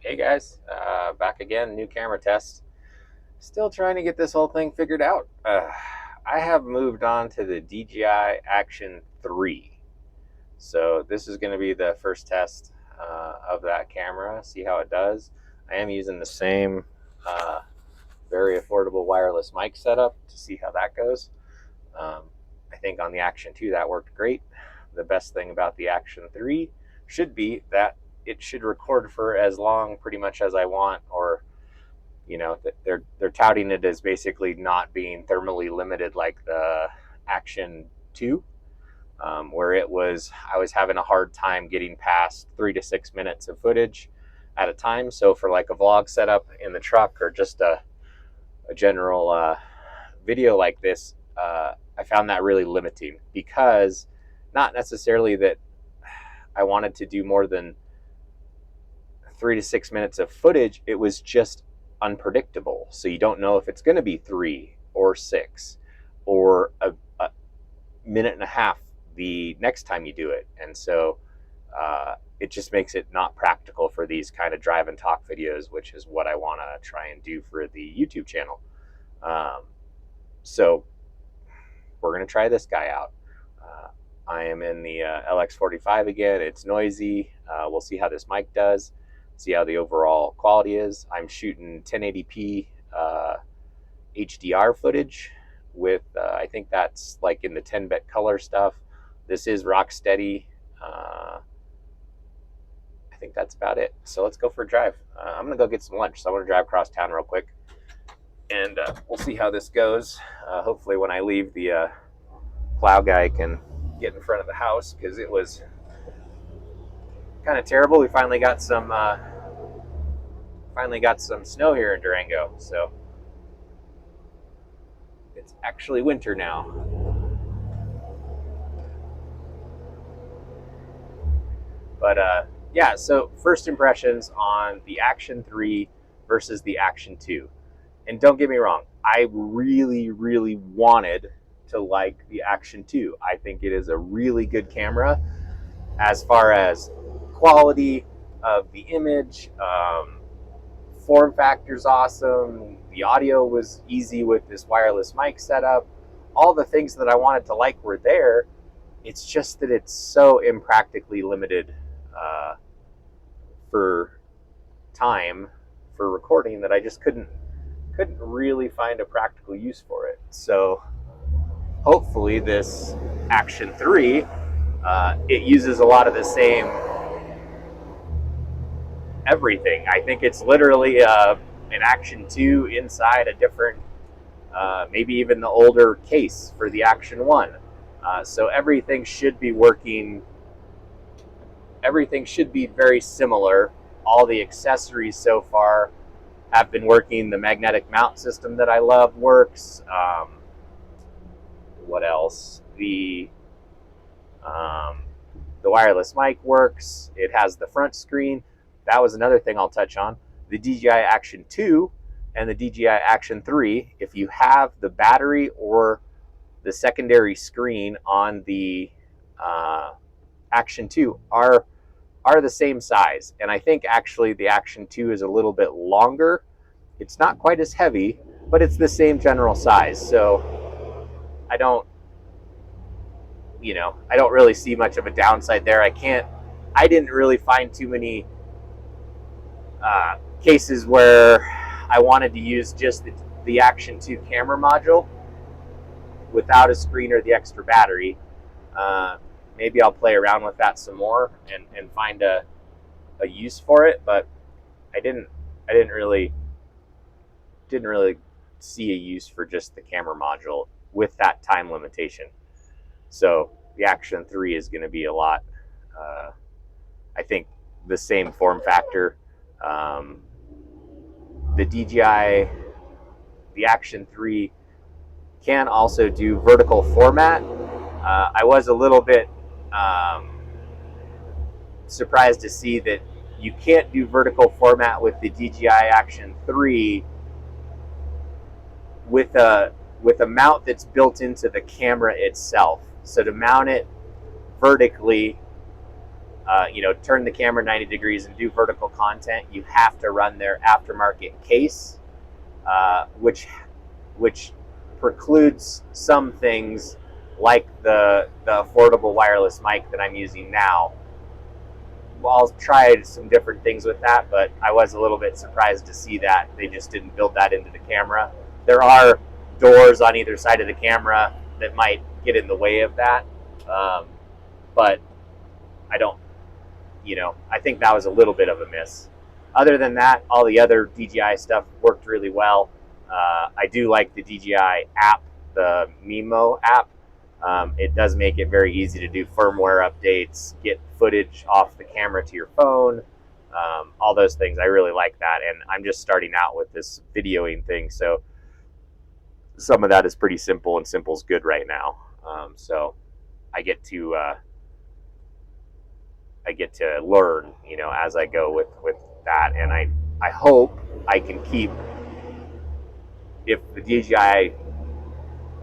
Hey guys, back again, new camera test. Still trying to get this whole thing figured out. I have moved on to the DJI Action 3. So this is going to be the first test of that camera, see how it does. I am using the same very affordable wireless mic setup to see how that goes. I think on the Action 2 that worked great. The best thing about the Action 3 should be that it should record for as long pretty much as I want, or they're touting it as basically not being thermally limited like the Action 2, where I was having a hard time getting past 3 to 6 minutes of footage at a time. So for like a vlog setup in the truck or just a general video like this, I found that really limiting, because not necessarily that I wanted to do more than 3 to 6 minutes of footage. It was just unpredictable. So you don't know if it's going to be 3 or 6 or a minute and a half the next time you do it. And so it just makes it not practical for these kind of drive and talk videos, which is what I want to try and do for the YouTube channel. So we're going to try this guy out. I am in the LX45 again. It's noisy. We'll see how this mic does, see how the overall quality is. I'm shooting 1080p HDR footage with, I think that's like in the 10-bit color stuff. This is rock steady. I think that's about it. So let's go for a drive. I'm going to go get some lunch. So I'm going to drive across town real quick, and we'll see how this goes. Hopefully when I leave, the plow guy can get in front of the house, because it was kind of terrible. We finally got some snow here in Durango, so it's actually winter now. But yeah, so first impressions on the Action 3 versus the Action 2. And don't get me wrong, I really, really wanted to like the Action 2. I think it is a really good camera as far as quality of the image. Form factor's awesome. The audio was easy with this wireless mic setup. All the things that I wanted to like were there. It's just that it's so impractically limited for time for recording that I just couldn't really find a practical use for it. So hopefully this Action 3, it uses a lot of the same everything. I think it's literally an Action 2 inside a different, maybe even the older case for the Action 1. So everything should be working. Everything should be very similar. All the accessories so far have been working. The magnetic mount system that I love works. What else? The wireless mic works. It has the front screen. That was another thing I'll touch on. The DJI Action 2 and the DJI Action 3, if you have the battery or the secondary screen on the Action 2, are the same size. And I think actually the Action 2 is a little bit longer. It's not quite as heavy, but it's the same general size. So I don't really see much of a downside there. I didn't really find too many cases where I wanted to use just the Action 2 camera module without a screen or the extra battery. Maybe I'll play around with that some more and find a use for it, but I didn't really see a use for just the camera module with that time limitation. So the Action 3 is going to be a lot, I think, the same form factor. The Action 3 can also do vertical format. I was a little bit surprised to see that you can't do vertical format with the DJI Action 3 with a mount that's built into the camera itself. So to mount it vertically, turn the camera 90 degrees and do vertical content, you have to run their aftermarket case, which precludes some things like the affordable wireless mic that I'm using now. Well, I'll try some different things with that, but I was a little bit surprised to see that they just didn't build that into the camera. There are doors on either side of the camera that might get in the way of that, but I don't, I think that was a little bit of a miss. Other than that, all the other DJI stuff worked really well. I do like the DJI app, the Mimo app. It does make it very easy to do firmware updates, get footage off the camera to your phone, all those things. I really like that, and I'm just starting out with this videoing thing, so some of that is pretty simple, and simple's good right now. So I get to learn, as I go with that, and I hope I can keep, if the DJI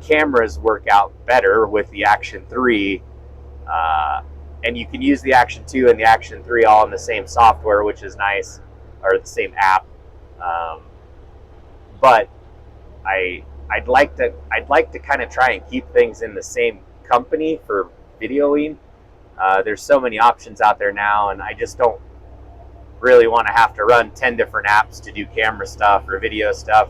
cameras work out better with the Action 3, and you can use the Action 2 and the Action 3 all in the same software, which is nice, or the same app. But I'd like to kind of try and keep things in the same company for videoing. There's so many options out there now, and I just don't really want to have to run 10 different apps to do camera stuff or video stuff.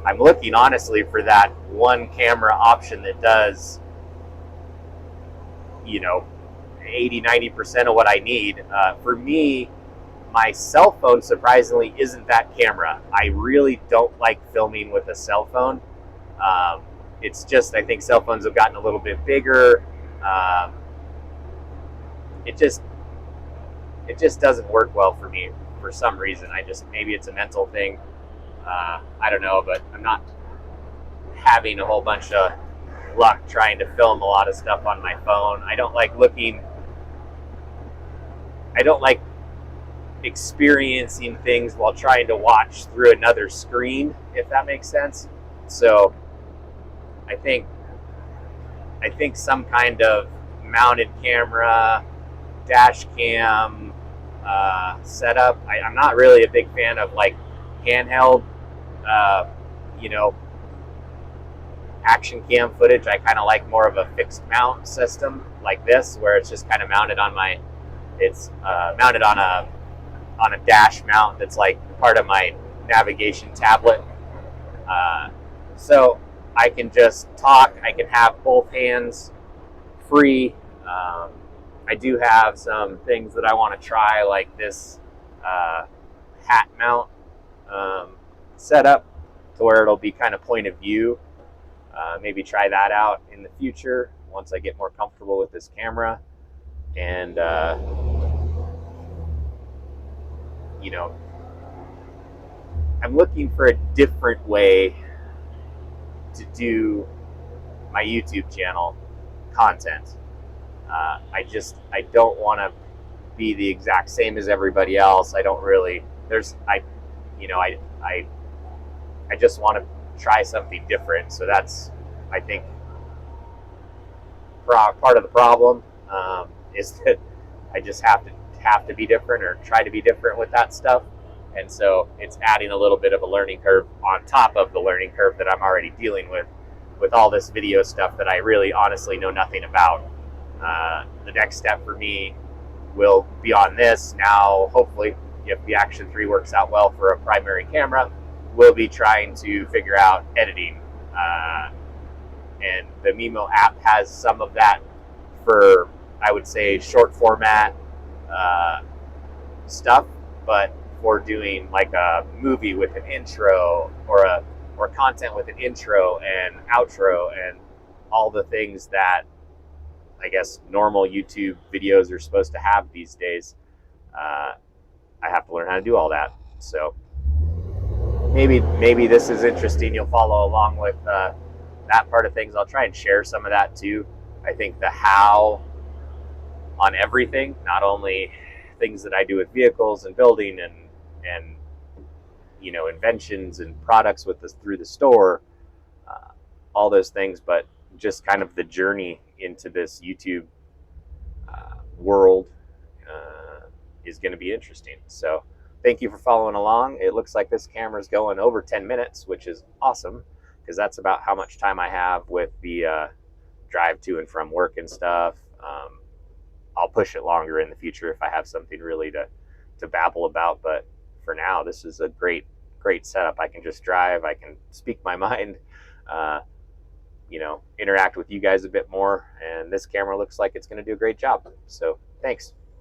I'm looking honestly for that one camera option that does, 80-90% of what I need. For me, my cell phone surprisingly isn't that camera. I really don't like filming with a cell phone. It's just, I think cell phones have gotten a little bit bigger. It just doesn't work well for me for some reason. Maybe it's a mental thing. I don't know, but I'm not having a whole bunch of luck trying to film a lot of stuff on my phone. I don't like experiencing things while trying to watch through another screen, if that makes sense. So I think some kind of mounted camera, dash cam setup. I'm not really a big fan of like handheld action cam footage. I kind of like more of a fixed mount system like this, where it's just kind of mounted on mounted on a dash mount that's like part of my navigation tablet. So I can just talk, I can have both hands free. I do have some things that I want to try, like this hat mount setup, to where it'll be kind of point of view. Maybe try that out in the future once I get more comfortable with this camera. And I'm looking for a different way to do my YouTube channel content. I don't want to be the exact same as everybody else. I don't really. I just want to try something different. So that's, I think, part of the problem, is that I just have to be different, or try to be different with that stuff. And so it's adding a little bit of a learning curve on top of the learning curve that I'm already dealing with all this video stuff that I really honestly know nothing about. The next step for me will be on this. Now, hopefully, if the Action 3 works out well for a primary camera, we'll be trying to figure out editing. And the Mimo app has some of that for, I would say, short format stuff, but for doing like a movie with an intro, or content with an intro and outro, and all the things that I guess normal YouTube videos are supposed to have these days, I have to learn how to do all that. So maybe this is interesting. You'll follow along with that part of things. I'll try and share some of that too. I think the how on everything, not only things that I do with vehicles and building and inventions and products through the store, all those things, but just kind of the journey into this YouTube world is going to be interesting. So thank you for following along. It looks like this camera is going over 10 minutes, which is awesome because that's about how much time I have with the drive to and from work and stuff. I'll push it longer in the future if I have something really to babble about. But for now, this is a great setup. I can just drive. I can speak my mind. Uh, interact with you guys a bit more. And this camera looks like it's going to do a great job. So thanks.